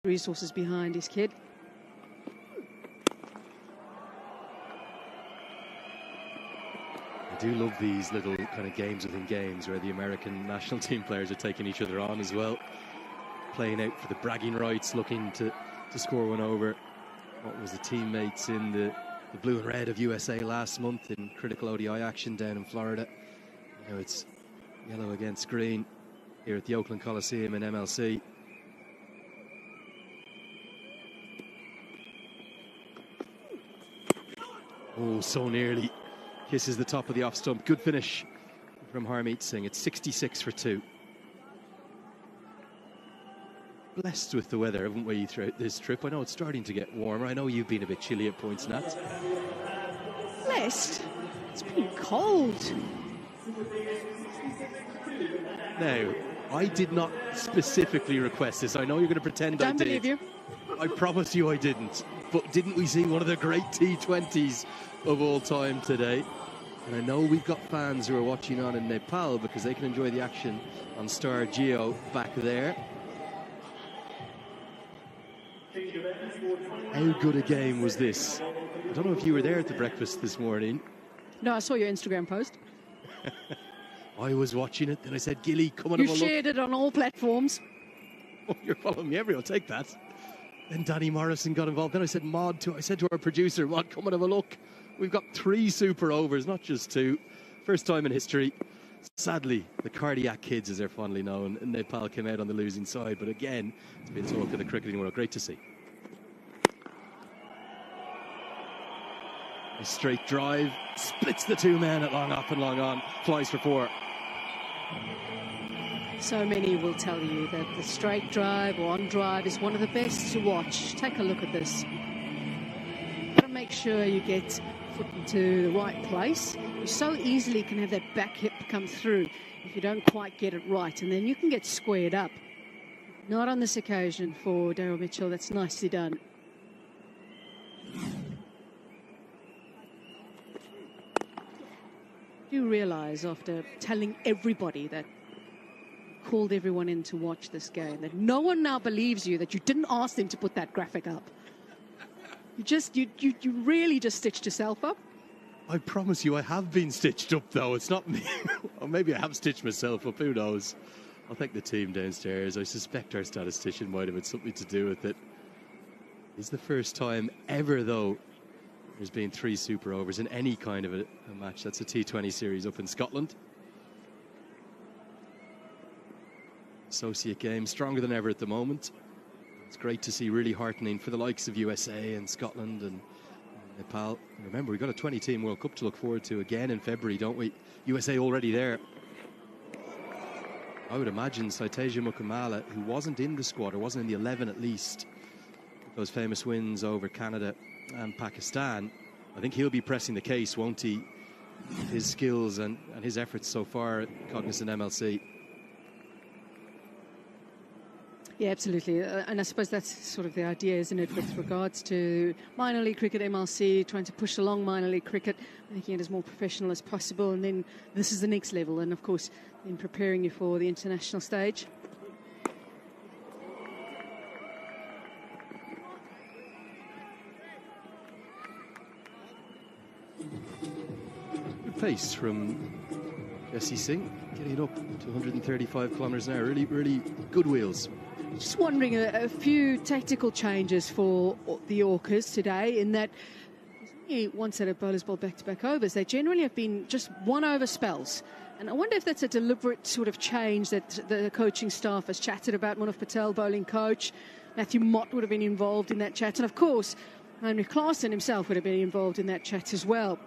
resources behind his kid. I do love these little kind of games within games where the American national team players are taking each other on as well, playing out for the bragging rights, looking to score one over what was the teammates in the blue and red of USA last month in critical ODI action down in Florida. Now it's yellow against green here at the Oakland Coliseum in MLC. Oh, so nearly. Kisses the top of the off stump. Good finish from Harmeet Singh. It's 66 for 2. Blessed with the weather, haven't we, throughout this trip? I know it's starting to get warmer. I know you've been a bit chilly at points, Nat. Blessed? It's been cold. Now, I did not specifically request this. I know you're going to pretend I did. Don't believe you. I promise you I didn't. But didn't we see one of the great T20s of all time today? And I know we've got fans who are watching on in Nepal because they can enjoy the action on Star Geo back there. How good a game was this? I don't know if you were there at the breakfast this morning. No, I saw your Instagram post. I was watching it, then I said, Gilly, come on, have a look. You shared it on all platforms. Oh, you're following me everywhere, I'll take that. Then Danny Morrison got involved. Then I said to our producer, Maud, come and have a look. We've got 3 super overs, not just 2. First time in history. Sadly, the cardiac kids, as they're fondly known, in Nepal came out on the losing side. But again, it's been talk of the cricketing world. Great to see. A straight drive, splits the 2 men at long off and long on, flies for 4. So many will tell you that the straight drive or on drive is one of the best to watch. Take a look at this. You've got to make sure you get foot into the right place. You so easily can have that back hip come through if you don't quite get it right, and then you can get squared up. Not on this occasion for Daryl Mitchell. That's nicely done. You realise after telling everybody that called everyone in to watch this game that no one now believes you that you didn't ask them to put that graphic up. You really just stitched yourself up. I promise you I have been stitched up, though. It's not me. Or maybe I have stitched myself up, who knows. I'll take the team downstairs. I suspect our statistician might have had something to do with it. It's the first time ever, though, there's been 3 super overs in any kind of a match. That's a T20 series up in Scotland. Associate game, stronger than ever at the moment. It's great to see, really heartening for the likes of USA and Scotland and Nepal. Remember, we've got a 20-team World Cup to look forward to again in February, don't we? USA already there. I would imagine Saiteja Mukamala, who wasn't in the squad, or wasn't in the 11 at least, those famous wins over Canada and Pakistan, I think he'll be pressing the case, won't he? His skills and his efforts so far at Cognizant MLC. Yeah, absolutely. And I suppose that's sort of the idea, isn't it, with regards to minor league cricket, MLC, trying to push along minor league cricket, making it as more professional as possible. And then this is the next level. And, of course, in preparing you for the international stage. Good pace from Jesse Singh, getting up to 135 kilometres an hour. Really, really good wheels. Just wondering, a few tactical changes for the Orcas today, in that there's only one set of bowlers bowled back-to-back overs. They generally have been just 1 over spells. And I wonder if that's a deliberate sort of change that the coaching staff has chatted about. Manav Patel, bowling coach. Matthew Mott would have been involved in that chat. And, of course, Heinrich Klaasen himself would have been involved in that chat as well.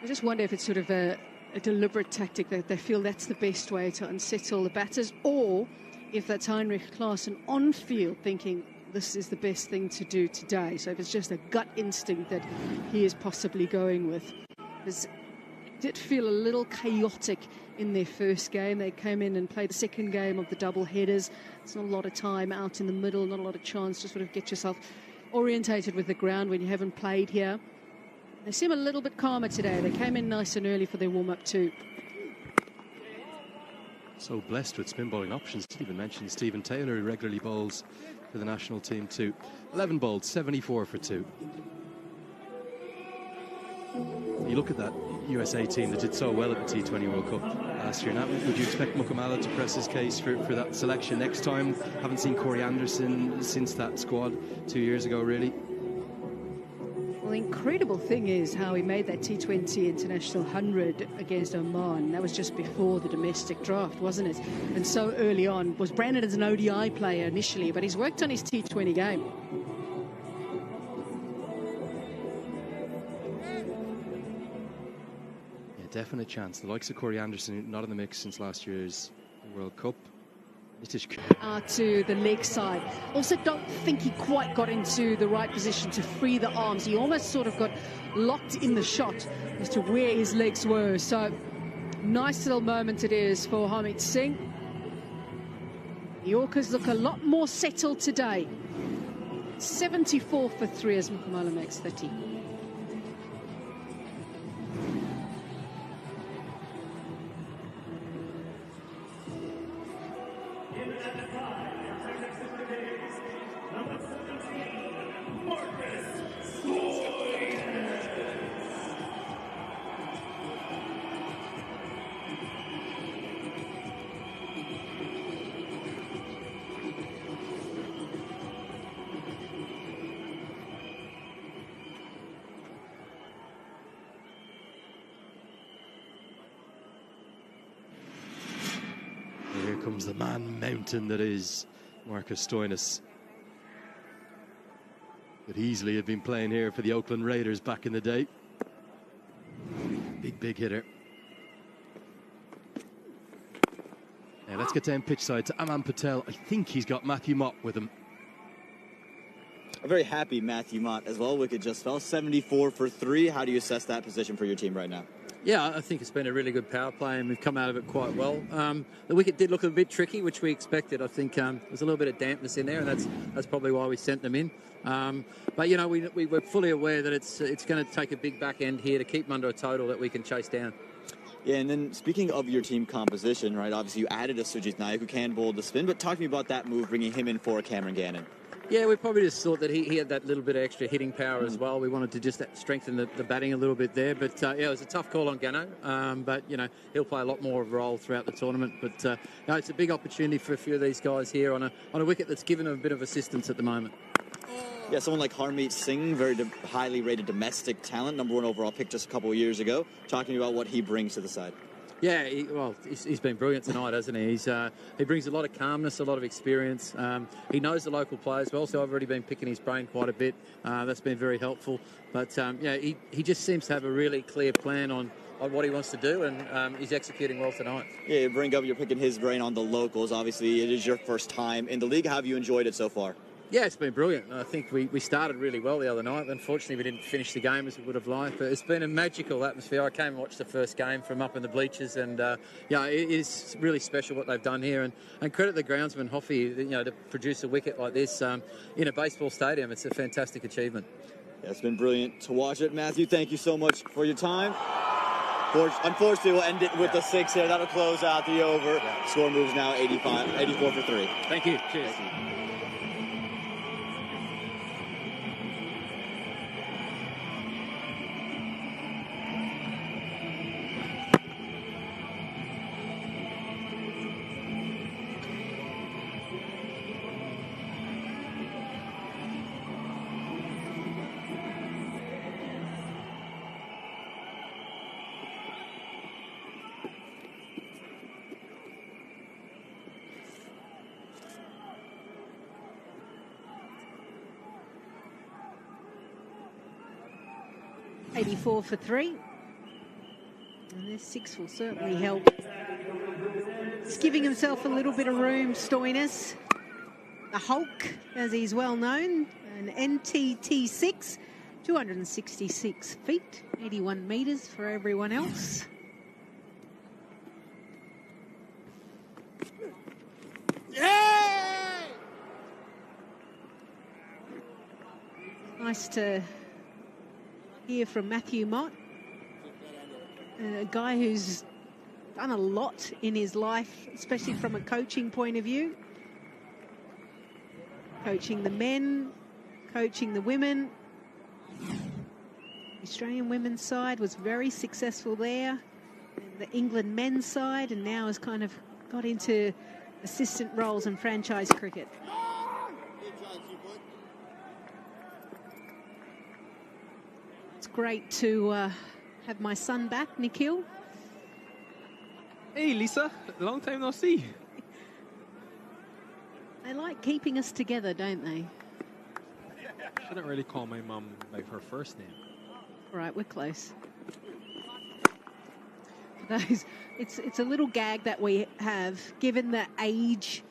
I just wonder if it's sort of a deliberate tactic that they feel that's the best way to unsettle the batters, or if that's Heinrich Klaasen on field thinking this is the best thing to do today. So if it's just a gut instinct that he is possibly going with. It did feel a little chaotic in their first game. They came in and played the second game of the double headers. It's not a lot of time out in the middle, not a lot of chance to sort of get yourself orientated with the ground when you haven't played here. They seem a little bit calmer today. They came in nice and early for their warm-up too. So blessed with spin bowling options. Didn't even mention Stephen Taylor, who regularly bowls for the national team too. 11 bowled, 74 for 2. You look at that USA team that did so well at the T20 World Cup last year. Now, would you expect Mukamala to press his case for that selection next time? Haven't seen Corey Anderson since that squad 2 years ago, really. Well, the incredible thing is how he made that T20 International 100 against Oman. That was just before the domestic draft, wasn't it? And so early on, was branded as an ODI player initially, but he's worked on his T20 game. Definite chance. The likes of Corey Anderson, not in the mix since last year's World Cup. To the leg side. Also, don't think he quite got into the right position to free the arms. He almost sort of got locked in the shot as to where his legs were. So, nice little moment it is for Harmeet Singh. The Yorkers look a lot more settled today. 74 for 3 as Mukamala makes 30. Here comes the man mountain that is Marcus Stoinis. Could easily have been playing here for the Oakland Raiders back in the day. Big hitter. Now let's get down pitch side to Aman Patel. I think he's got Matthew Mott with him. A very happy Matthew Mott as well. Wicket just fell 74 for 3. How do you assess that position for your team right now? Yeah, I think it's been a really good power play and we've come out of it quite well. The wicket did look a bit tricky, which we expected. I think there's a little bit of dampness in there, and that's probably why we sent them in. But, you know, we were fully aware that it's going to take a big back end here to keep them under a total that we can chase down. Yeah, and then speaking of your team composition, right, obviously you added a Sujit Nayak who can bowl the spin, but talk to me about that move, bringing him in for Cameron Gannon. Yeah, we probably just thought that he had that little bit of extra hitting power as well. We wanted to just strengthen the batting a little bit there. But, yeah, it was a tough call on Gano. But, you know, he'll play a lot more of a role throughout the tournament. But, you know, it's a big opportunity for a few of these guys here on a wicket that's given them a bit of assistance at the moment. Yeah, someone like Harmeet Singh, very highly rated domestic talent, #1 overall pick just a couple of years ago. Talking about what he brings to the side. Yeah, he's been brilliant tonight, hasn't he? He brings a lot of calmness, a lot of experience. He knows the local players well, so I've already been picking his brain quite a bit. That's been very helpful. But, yeah, he just seems to have a really clear plan on what he wants to do, and he's executing well tonight. Yeah, you're picking his brain on the locals. Obviously, it is your first time in the league. How have you enjoyed it so far? Yeah, it's been brilliant. I think we started really well the other night. Unfortunately, we didn't finish the game as we would have liked, but it's been a magical atmosphere. I came and watched the first game from up in the bleachers, and yeah, it is really special what they've done here. And credit the groundsman Hoffy, you know, to produce a wicket like this in a baseball stadium. It's a fantastic achievement. Yeah, it's been brilliant to watch it. Matthew, thank you so much for your time. Unfortunately, we'll end it with a 6 here. That'll close out the over. Yeah. Score moves now 84 for 3. Thank you. Cheers. Thank you. .84 for 3. And this 6 will certainly help. He's giving himself a little bit of room, Stoinis. The Hulk, as he's well known. An NTT6, 266 feet, 81 metres for everyone else. Yeah! Nice to hear from Matthew Mott, a guy who's done a lot in his life, especially from a coaching point of view. Coaching the men, coaching the women. The Australian women's side was very successful there. And the England men's side, and now has kind of got into assistant roles in franchise cricket. It's great to have my son back, Nikhil. Hey, Lisa. Long time no see. They like keeping us together, don't they? Shouldn't really call my mum by her first name. All right, we're close. For those, it's a little gag that we have. Given the age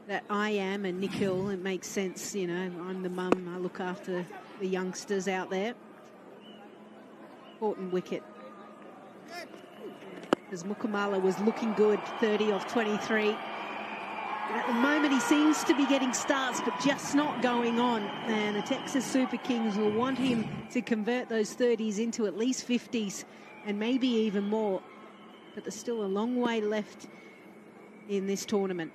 that I am and Nikhil, it makes sense, you know. I'm the mum. I look after the youngsters out there. Important wicket. As Mukamala was looking good, 30 off 23. At the moment, he seems to be getting starts, but just not going on. And the Texas Super Kings will want him to convert those 30s into at least 50s and maybe even more. But there's still a long way left in this tournament.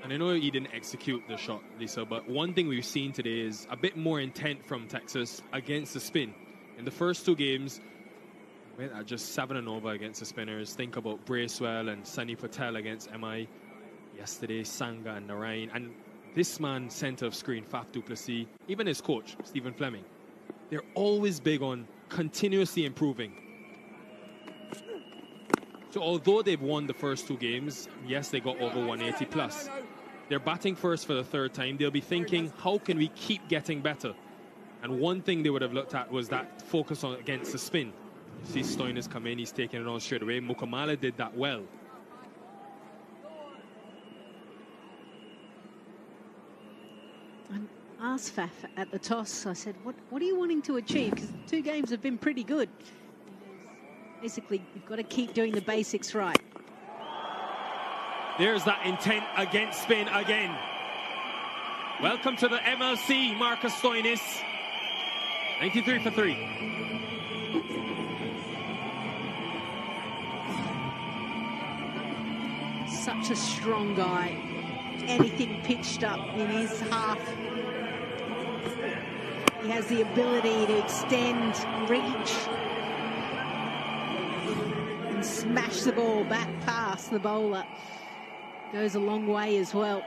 And I know he didn't execute the shot, Lisa, but one thing we've seen today is a bit more intent from Texas against the spin. In the first two games, went at just 7 and over against the spinners. Think about Bracewell and Sunny Patel against MI. Yesterday, Sangha and Narayan. And this man, centre of screen, Faf du Plessis, even his coach, Stephen Fleming, they're always big on continuously improving. So although they've won the first two games, yes, they got over 180 plus. They're batting first for the third time. They'll be thinking, how can we keep getting better? And one thing they would have looked at was that focus on against the spin. You see Stoinis come in, he's taking it on straight away. Mukamala did that well. I asked Faf at the toss, I said, what are you wanting to achieve? Because the two games have been pretty good. Basically, you've got to keep doing the basics right. There's that intent against spin again. Welcome to the MLC, Marcus Stoinis. 93 for 3. Such a strong guy. Anything pitched up in his half. He has the ability to extend, reach, and smash the ball back past the bowler. Goes a long way as well.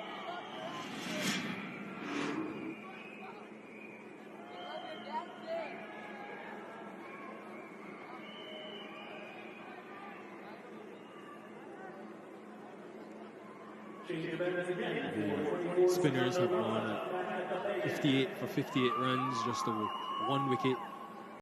The spinners have won at 58 for 58 runs, just a 1 wicket.